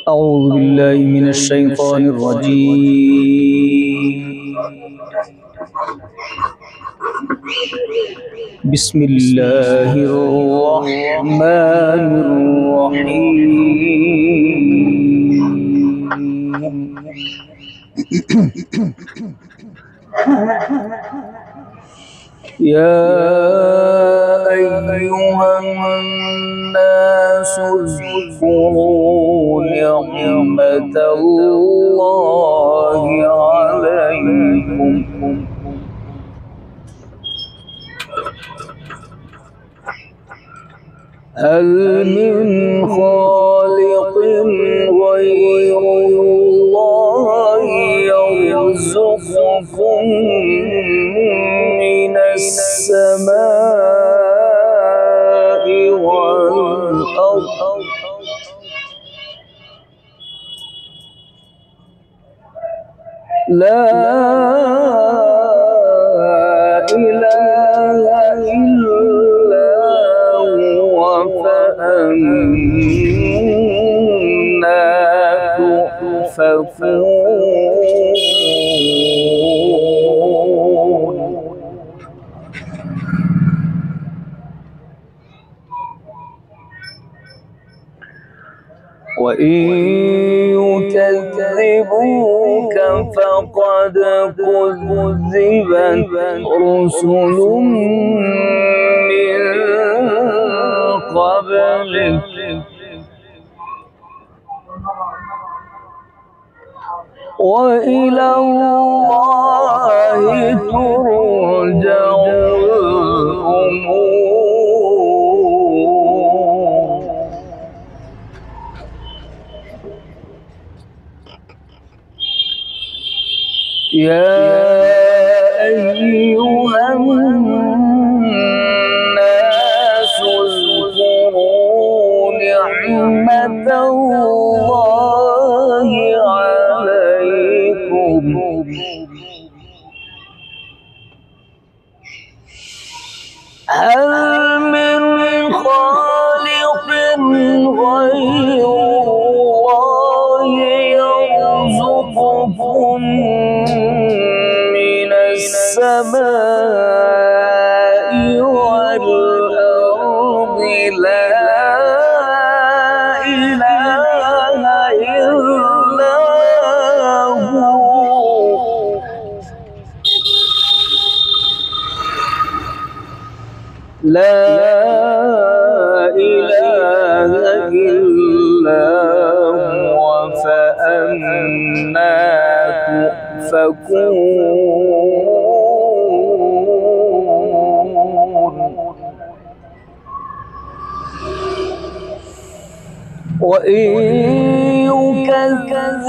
أعوذ بالله من الشيطان الرجيم. بسم الله الرحمن الرحيم. يا أيها الناس اذكروا نعمة الله عليكم هل من خالق غير الله يرزقكم من السماء والأرض لا إله إلا هو فأنا تؤفكون. وإن يكذبوك فقد كذبت رسل من قبلك وإلى الله ترجع الأمور. يا أيها الناس اذكروا نعمة الله عليكم هل من خالق غير الله يرزقكم من السماء والأرض لا إله إلا هو لا إله إلا هو فأنا تؤفكون. وإن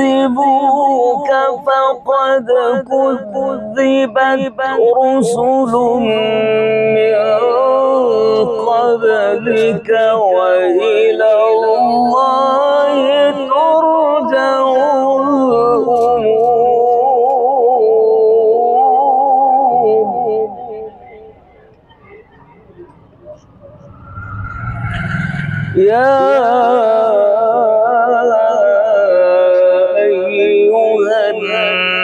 يكذبوك فقد كذبت رسل من قبلك وإلى الله ترجع الأمور. يا أيها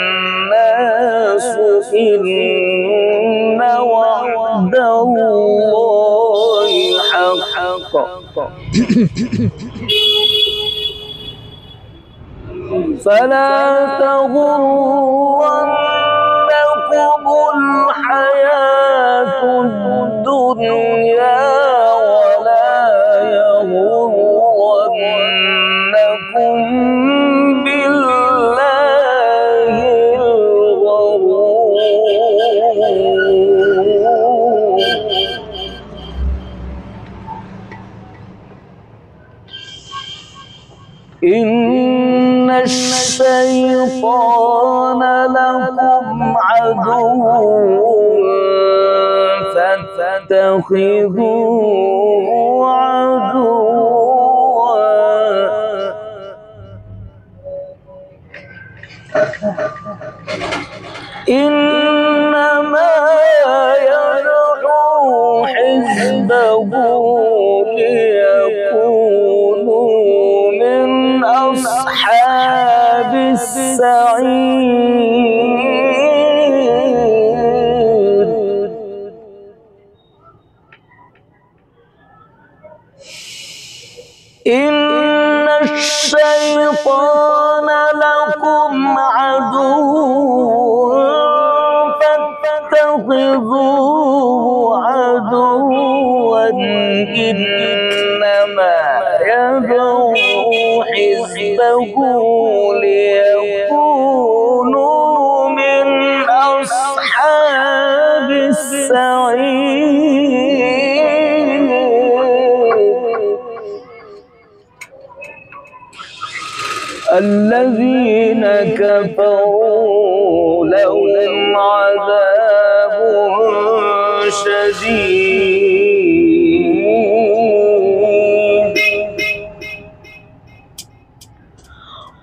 الناس إن وعد الله حق فلا تغرنكم الحياة الدنيا ولا يغرنكم بالله الغرور. إن الشيطان لكم عدو فاتخذوه عدوا إنما يدعو حزبه ليكونوا من أصحاب السعير إن الشيطان لكم عدو فاتخذوه عدوا إنما يدعو حزبه ليكونوا من أصحاب السعير الذين كفروا لهم عذاب شديد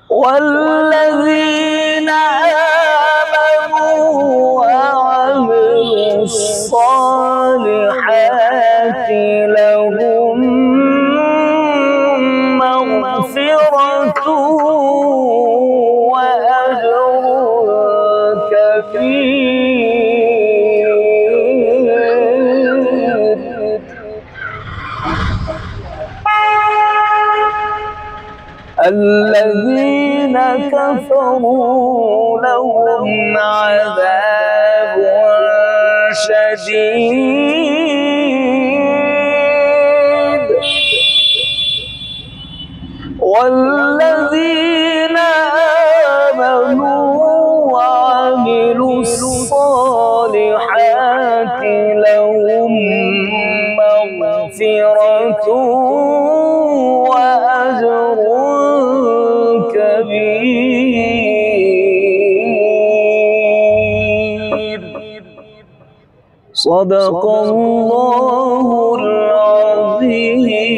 والذين آمنوا وعملوا الصالحات لهم مغفرة وأجر كبير الذين كفروا لهم عذاب شديد والذين آمنوا وعملوا الصالحات لهم مغفرة وأجر كبير صدق الله العظيم.